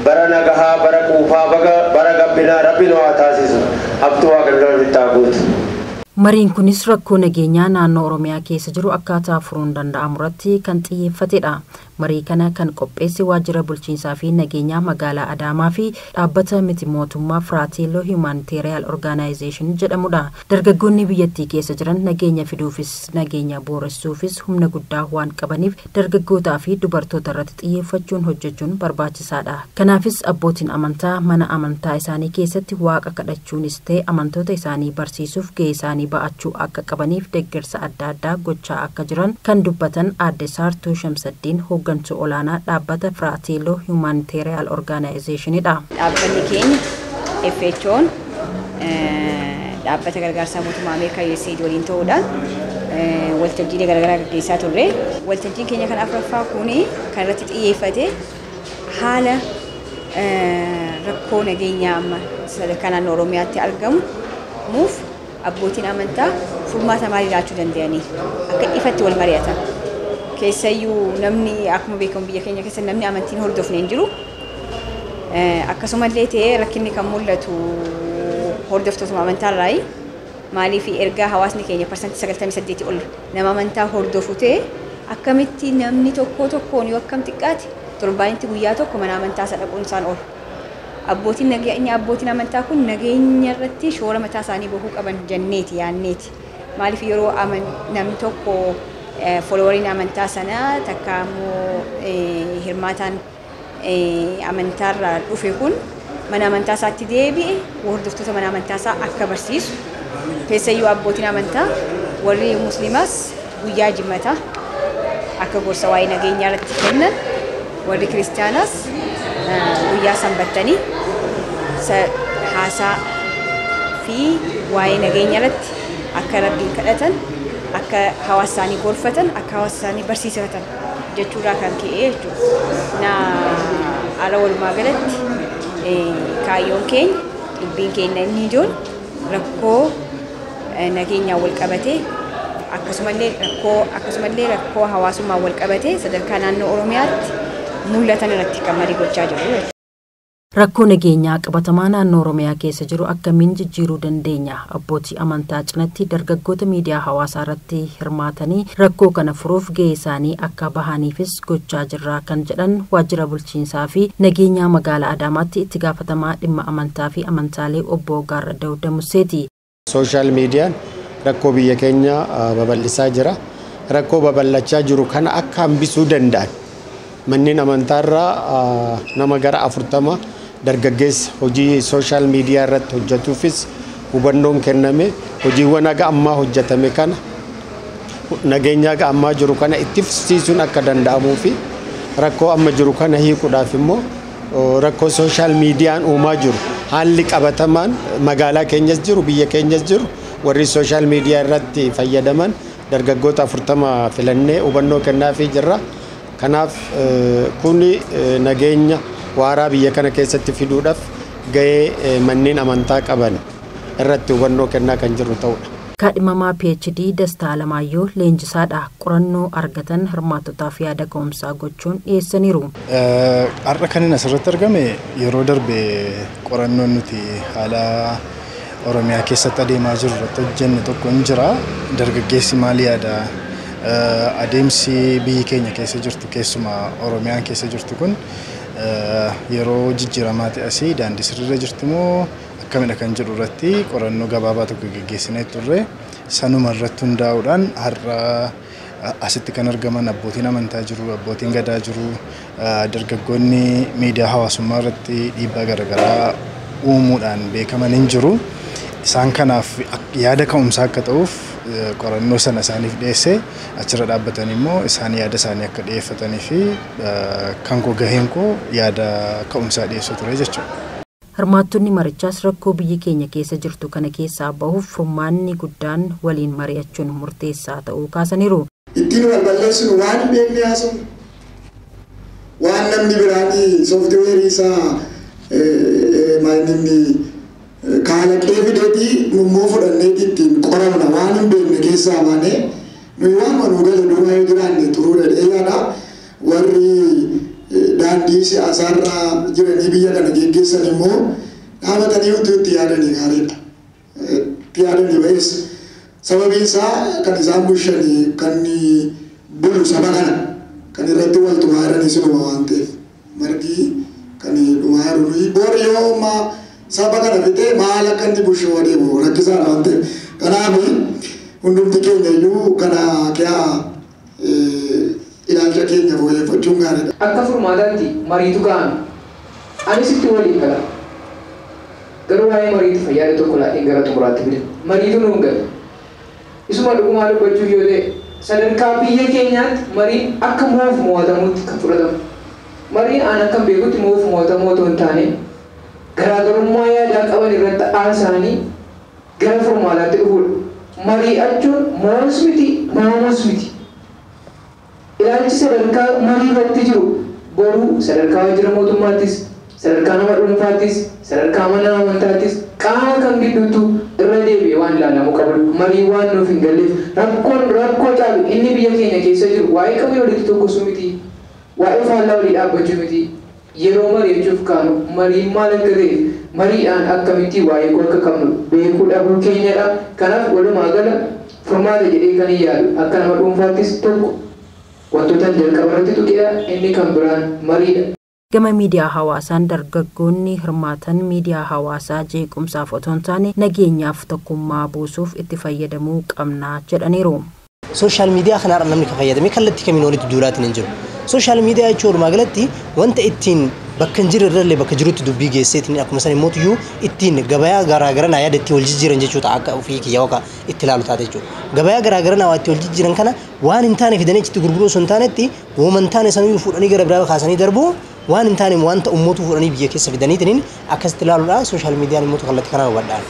bara nagahaa bara quufaa bara gabbinaa rabbiin waa taasisu abtuu waaqillee bitaaguut. Mariin kunis rakkoo nageenyaa naannoo Oromiyaa keessa jiru akkaataa furuun danda'amu irratti kan xiyyeeffatedha. Marii kana kan qopheesse waajjira bulchiinsaa fi nageenyaa magaalaa Adaamaa fi dhaabbata miti mootummaa Fratello Humanitarian Organization jedhamudha. Dargaggoonni biyyattii keessa jiran nageenya fiduufis nageenya booressuufis humna guddaa waan qabaniif dargaggootaa fi dubartoota irratti xiyyeeffachuun hojjechuun barbaachisaadha. Kanaafis abbootiin amantaa mana amantaa isaanii keessatti waaqa kadhachuunis ta'e amantoota isaanii barsiisuuf gahee isaanii ba'achuu akka qabaniif deeggarsa adda addaa gochaa akka jiran kan dubbatan Aadde Saartuu Shamsaddiin hooggantuu olaanaa dhaabbata Fratello Humanitarian Organizationidha. Dhaabbanni keenya FHO'n dhaabbata gargaarsa mootummaa Ameerikaa USAID waliin ta'uudhaan waltajjiilee garaagaraa gaggeessaa turre. Waltajjiin keenya kan afuraffaa kuni kan irratti xiyyeeffate haala rakkoo nageenyaa amma sadarkaa naannoo Oromiyaatti argamuuf abbootiin amantaa furmaata maalii laachuu danda'anii akka ifatti wal mari'atan. Keessayyuu namni akkuma beekamu biyya keenya keessa namni amantiin hordofne hin jiru. Akkasumallee ta'ee rakkinni kan mul'atu hordoftoota amantaarraa maaliif ergaa hawaasni keenya parsantii 98 ol nama amantaa hordofu ta'e akkamitti namni tokkoon yoo akkam xiqqaate torbaanitti guyyaa tokko mana amantaa sadhaquun isaan oolu. Abbootiin amantaa kun nageenya irratti shoora mataa isaanii bahuu qaban jenneeti yaanneeti. Maaliif yeroo namni tokko followeriin amantaa sanaa takka immoo hirmaataan amantaarraa dhufe kun mana amantaa isaatti deebi'e hordoftoota mana amantaa isaa akka barsiisu. Keessayyuu abbootiin amantaa warri musliimaas guyyaa jimmataa akka gorsa waa'ee nageenyaa irratti kennan warri kiristaanaas guyyaa sanbattanii haasaa fi waa'ee nageenya irratti akka rabbiin kadhatan akka hawaasa isaanii gorfatan akka hawaasa isaanii barsiisatan jechuudha kan ka'e jechuudha. Ala walumaa galatti kaayyoon keenya dubbiin keenya inni ijoon rakkoo nageenyaa wal qabatee akkasumallee rakkoo hawaasummaa wal qabatee sadarkaa naannoo Oromiyaatti mul'atan irratti kan marii gochaa jiru. Rakkoo nageenyaa qabatamaa naannoo Oromiyaa keessa jiru akkamiin jijjiiruu dandeenya? Abbootii amantaa cinatti dargaggoota miidiyaa hawaasaa irratti hirmaatanii rakkoo kana furuuf gahee isaanii akka bahaniifis gochaa jirra kan jedhan waajjira bulchiinsaa fi nageenyaa magaalaa Adaamaatti itti gaafatamaa dhimma amantaa fi amantaalee obbo Gaarra Dawda Museeti. Social media rakkoo biyya keenya babal'isaa jira. Rakkoo babal'achaa jiru kana akka hambisuu danda'an manneen amantaarraa nama gara 40 dargaggeessa hojii social media irratti hojjetuufis hubannoon kenname hojiiwwan aga ammaa hojjetame kana nageenya aga ammaa jiru kana itti fufsiisuun akka danda'amuu fi rakkoo amma jiru kana hiikuudhaaf immoo rakkoo social mediaan uumaa jiru haalli qabatamaan magaalaa keenyas jiru biyya keenyas jiru warri social media irratti fayyadaman dargaggoota 40 filannee hubannoo kennaafii jirra. Kanaaf kuni nageenya waaraa biyya kana keessatti fiduudhaaf gahee manneen amantaa qaban irratti hubannoo kennaa kan jiru ta'udha. Kaadhimamaa PhD Dastaa Alamaayyoo leenjisaadha. Qorannoo argatan hirmaattotaaf yaada ka'umsaa gochuun dhiyeessaniiru. Har'a kan asirratti argame yeroo darbe qorannoon nuti haala Oromiyaa keessatti adeemaa jiru irratti hojjenne tokko hin jira. Dargaggeessi maal yaada? Adeemsi biyyi keenya keessa jirtu keessumaa Oromiyaan keessa jirtu kun yeroo jijjiiramaa ta'e asii daandii sirriirra jirti moo akkamidha kan jedhu irratti qorannoo gabaabaa tokko gaggeessinee turre sanuma irratti hundaa'uudhaan har'a asitti kan argaman abbootiin amantaa jiru, abbootiin gadaa jiru, dargaggoonni miidiyaa hawaasummaa irratti dhiibbaa garaagaraa uumuudhaan beekaman hin jiru. Isaan kanaaf yaada ka'umsaa akka ta'uuf qorannoo sana isaaniif dhiyeessee achirra dhaabbatanii immoo isaan yaada isaanii akka dhiyeeffatanii fi kan koo gaheen koo yaada ka'umsaa dhiyeessuu ture jechuudha. Hirmaattonni marichaas rakkoo biyyi keenya keessa jirtu kana keessaa bahuuf furmaanni guddaan waliin mari'achuun murteessaa ta'uu kaasaniiru. Ittiin wal balleessinu waan hin beekne haasa'u waan namni biraanii sooftiweerii isaa maalinni kalaqee fideetii immoo fudhannee ittiin qoramna waan hin beekne keessaa baanee nuyi waan manuu gala duraa yoo jiraanne turuudha dheeraadha warri daandii siyaasaarra jiranii biyya kana geggeessan immoo dhaabatanii utuu itti yaadanii gaariidha. Itti yaadanii ba'ees sababiin isaa kan isaan bulchanii kan bulu saba kana kan irratti wal tumaa jiranii sinuma waan ta'eef margi kan dhumaa jiru boori yoo saba kana fixee maal akka inni bulchu adeemu rakkisaadha waan ta'eef kanaaf hundumti keenya iyyuu kana kiyaa ilaalcha keenya fooyyeffachuun gaariidha. Akka furmaataatti mariitu ga'ame anis itti waliin gala garuu waa'ee mariitti fayyaada tokko laadhee gara xumuraatti fide mariitu nuun gala isuma dhugumaa dubbachuu yoo ta'e sadarkaa biyya keenyaatti mariin akka moof mo'atamutti kan fudhatamu mariin aan akka beekutti moof mo'atamu otoo hin taane garaagarummaa yaadaa qaban irratti haasaanii gara furmaataatti dhufuudha. Mari'achuun moos miti moomus miti. Ilaalchi sadarkaa marii irratti jiru boruu sadarkaa waajjira mootummaattis sadarkaa nama dhuunfaattis sadarkaa mana amantaattis qaama kan gidduutu irra deebi'ee waan ilaalamu qabu marii waan nuuf hin galleef rakkoo caalu inni biyya keenya keessa jiru waa'ee qabii walitti tokkosuu miti waa'ee faallaa walii dhaabbachuu miti yeroo mari'achuuf kaanu mariin maal akka ta'e mariidhaan akkamitti waa'ee koo akka qabnu beekuu dhabuu keenyadha. Kanaaf walumaa gala furmaata jedhee kan yaadu akka nama dhuunfaattis tokko wantoota jalqaba irratti tuqeedha inni kan biraan mariidha. Gama miidiyaa hawaasaan dargaggoonni hirmaatan miidiyaa hawaasaa jeequmsaaf otoo hin taane nageenyaaf tokkummaa buusuuf itti fayyadamuu qabna jedhaniiru. Sooshaal miidiyaa kanarra namni kan fayyadame kallattii kamiin walitti duulaatiin hin jiru. Sooshaal miidiyaa jechuun walumaa galatti wanta ittiin bakka hin jirre irrallee bakka jirutti dubbii geesseetiin akkuma san immoo iyyuu ittiin gabayaa garaagara naa yaada itti wal jijjiiran jechuudha akka ofii kiyya yookaan itti ilaalu taate jechuudha. Gabayaa garaagara naa itti wal jijjiiran kana waan hin taane fidanii itti gurguruu osoo hin taanetti wooman taane sanuu fuudhanii gara biraa kaasanii darbu waan hin taane wanta ummatu fuudhanii biyya keessa fidaniitiin akkasitti ilaaluudha sooshaal miidiyaan immoo kallattii kanaan hubadhaan.